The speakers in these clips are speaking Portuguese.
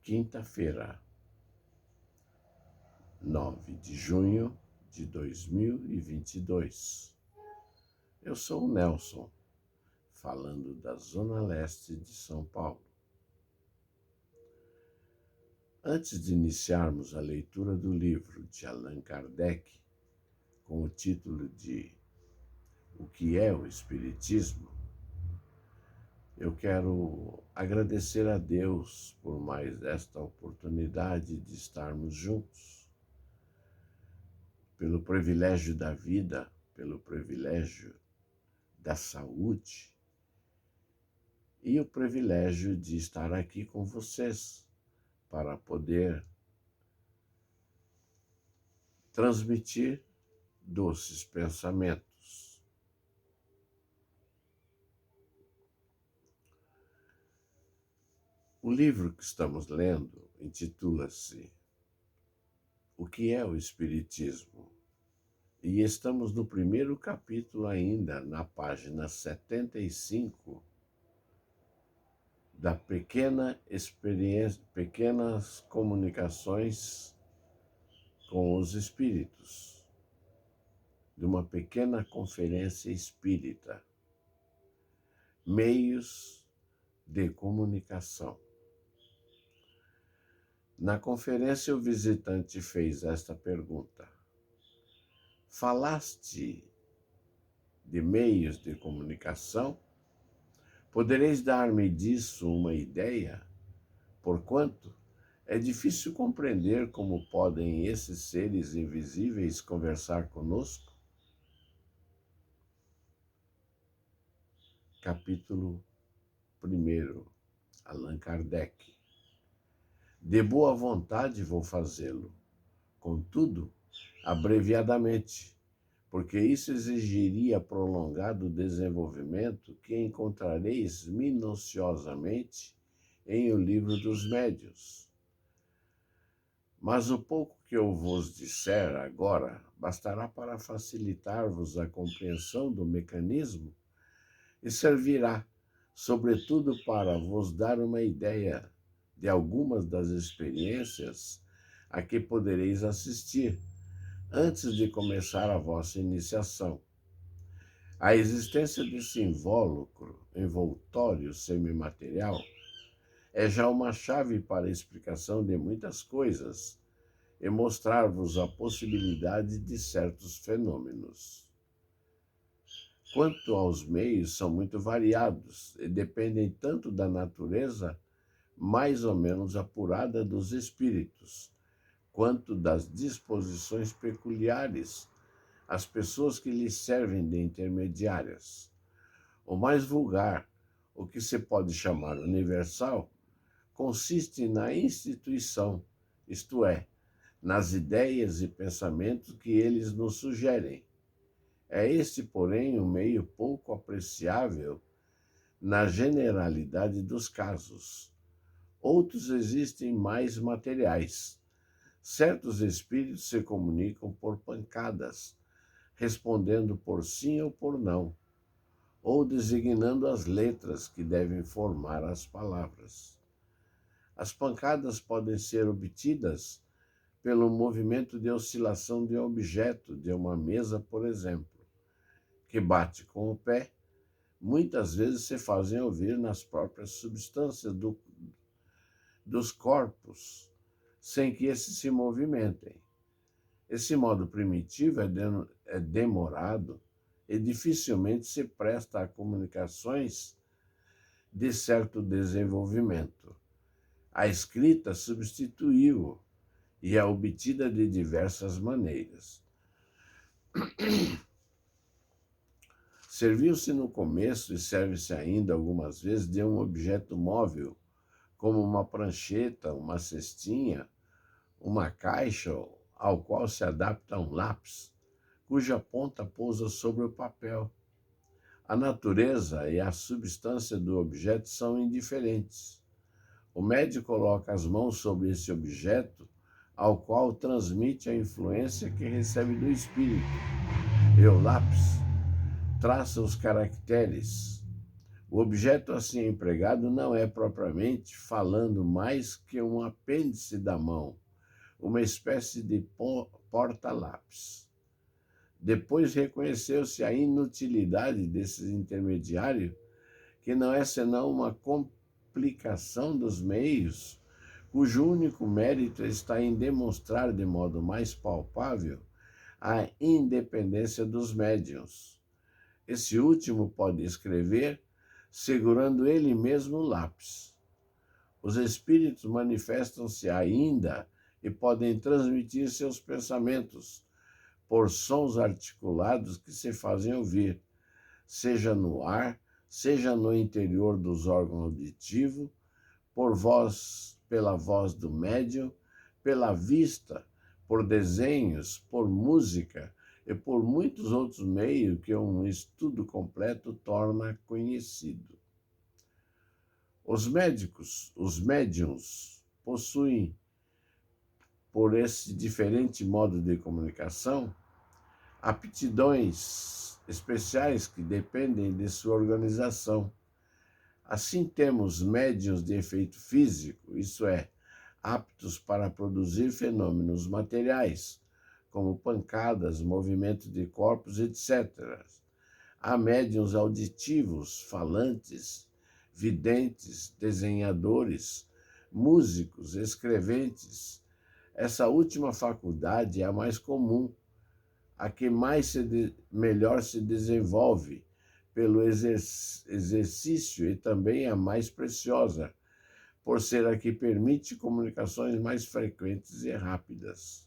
quinta-feira, 9 de junho de 2022. Eu sou o Nelson, falando da Zona Leste de São Paulo. Antes de iniciarmos a leitura do livro de Allan Kardec, com o título de O que é o Espiritismo, eu quero agradecer a Deus por mais esta oportunidade de estarmos juntos, pelo privilégio da vida, pelo privilégio da saúde e o privilégio de estar aqui com vocês para poder transmitir doces pensamentos. O livro que estamos lendo intitula-se O que é o Espiritismo? E estamos no primeiro capítulo ainda, na página 75, da pequenas comunicações com os espíritos, de uma pequena conferência espírita, meios de comunicação. Na conferência, o visitante fez esta pergunta: falaste de meios de comunicação? Podereis dar-me disso uma ideia? Porquanto é difícil compreender como podem esses seres invisíveis conversar conosco. Capítulo 1. Allan Kardec. De boa vontade vou fazê-lo, contudo, abreviadamente, porque isso exigiria prolongado desenvolvimento que encontrareis minuciosamente em O Livro dos Médiuns. Mas o pouco que eu vos disser agora bastará para facilitar-vos a compreensão do mecanismo e servirá, sobretudo, para vos dar uma ideia de algumas das experiências a que podereis assistir antes de começar a vossa iniciação. A existência desse envoltório semimaterial é já uma chave para a explicação de muitas coisas e mostrar-vos a possibilidade de certos fenômenos. Quanto aos meios, são muito variados e dependem tanto da natureza mais ou menos apurada dos espíritos, quanto das disposições peculiares às pessoas que lhes servem de intermediárias. O mais vulgar, o que se pode chamar universal, consiste na instituição, isto é, nas ideias e pensamentos que eles nos sugerem. É este, porém, um meio pouco apreciável na generalidade dos casos. Outros existem mais materiais. Certos espíritos se comunicam por pancadas, respondendo por sim ou por não, ou designando as letras que devem formar as palavras. As pancadas podem ser obtidas pelo movimento de oscilação de um objeto, de uma mesa, por exemplo, que bate com o pé. Muitas vezes se fazem ouvir nas próprias substâncias dos corpos, sem que esses se movimentem. Esse modo primitivo é demorado e dificilmente se presta a comunicações de certo desenvolvimento. A escrita substituiu-o e é obtida de diversas maneiras. Serviu-se no começo e serve-se ainda algumas vezes de um objeto móvel, como uma prancheta, uma cestinha, uma caixa ao qual se adapta um lápis, cuja ponta pousa sobre o papel. A natureza e a substância do objeto são indiferentes. O médium coloca as mãos sobre esse objeto, ao qual transmite a influência que recebe do espírito, e o lápis traça os caracteres. O objeto assim empregado não é propriamente falando mais que um apêndice da mão, uma espécie de porta-lápis. Depois reconheceu-se a inutilidade desses intermediários, que não é senão uma complicação dos meios, cujo único mérito está em demonstrar de modo mais palpável a independência dos médiuns. Esse último pode escrever segurando ele mesmo o lápis. Os espíritos manifestam-se ainda e podem transmitir seus pensamentos por sons articulados que se fazem ouvir, seja no ar, seja no interior dos órgãos auditivos, pela voz do médium, pela vista, por desenhos, por música e por muitos outros meios que um estudo completo torna conhecido. Os médiums, possuem, por esse diferente modo de comunicação, aptidões especiais que dependem de sua organização. Assim, temos médiuns de efeito físico, isso é, aptos para produzir fenômenos materiais, como pancadas, movimentos de corpos, etc. Há médiuns auditivos, falantes, videntes, desenhadores, músicos, escreventes. Essa última faculdade é a mais comum, a que melhor se desenvolve pelo exercício e também a mais preciosa, por ser a que permite comunicações mais frequentes e rápidas.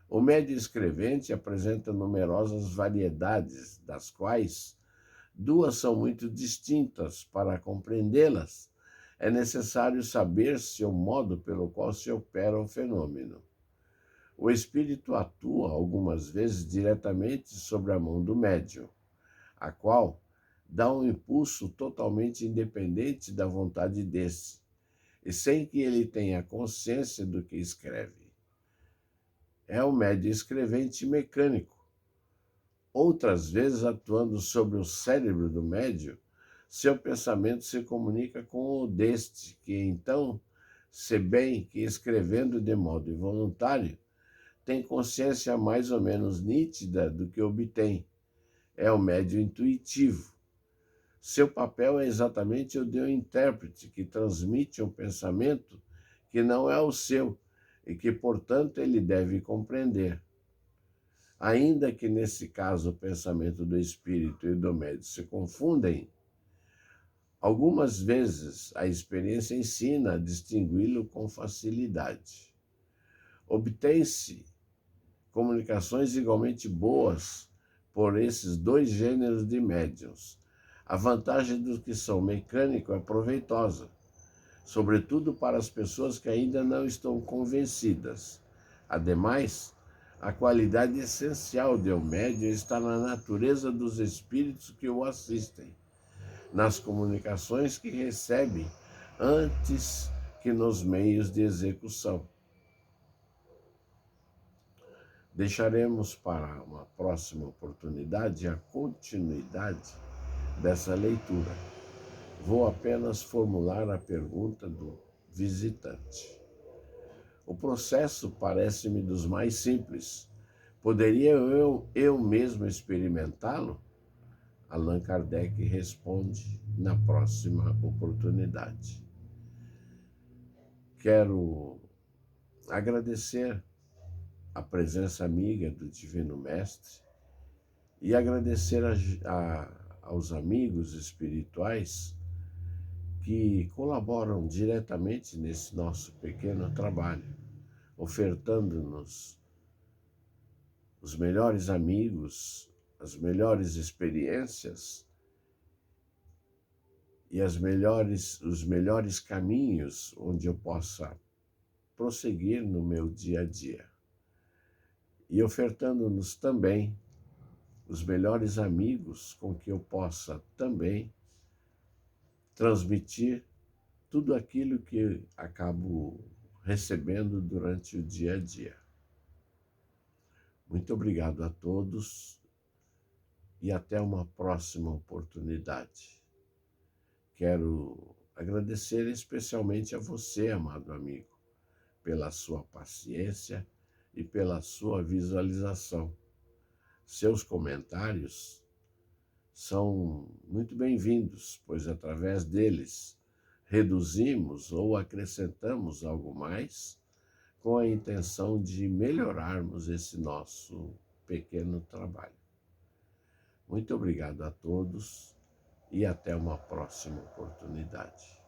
O médium escrevente apresenta numerosas variedades, das quais duas são muito distintas. Para compreendê-las, é necessário saber-se o modo pelo qual se opera o fenômeno. O espírito atua algumas vezes diretamente sobre a mão do médium, a qual dá um impulso totalmente independente da vontade desse, e sem que ele tenha consciência do que escreve. É o médium escrevente mecânico. Outras vezes, atuando sobre o cérebro do médium, seu pensamento se comunica com o deste, que então, se bem que escrevendo de modo involuntário, tem consciência mais ou menos nítida do que obtém. É o médium intuitivo. Seu papel é exatamente o de um intérprete que transmite um pensamento que não é o seu e que, portanto, ele deve compreender. Ainda que, nesse caso, o pensamento do espírito e do médium se confundem, algumas vezes a experiência ensina a distingui-lo com facilidade. Obtém-se comunicações igualmente boas por esses dois gêneros de médiuns. A vantagem dos que são mecânicos é proveitosa, sobretudo para as pessoas que ainda não estão convencidas. Ademais, a qualidade essencial de um médium está na natureza dos espíritos que o assistem, nas comunicações que recebe antes que nos meios de execução. Deixaremos para uma próxima oportunidade a continuidade dessa leitura. Vou apenas formular a pergunta do visitante. O processo parece-me dos mais simples. Poderia eu mesmo experimentá-lo? Allan Kardec responde na próxima oportunidade. Quero agradecer a presença amiga do Divino Mestre e agradecer aos amigos espirituais que colaboram diretamente nesse nosso pequeno trabalho, ofertando-nos os melhores amigos, as melhores experiências e os melhores caminhos onde eu possa prosseguir no meu dia a dia. E ofertando-nos também os melhores amigos com que eu possa também transmitir tudo aquilo que acabo recebendo durante o dia a dia. Muito obrigado a todos e até uma próxima oportunidade. Quero agradecer especialmente a você, amado amigo, pela sua paciência e pela sua visualização. Seus comentários são muito bem-vindos, pois através deles reduzimos ou acrescentamos algo mais com a intenção de melhorarmos esse nosso pequeno trabalho. Muito obrigado a todos e até uma próxima oportunidade.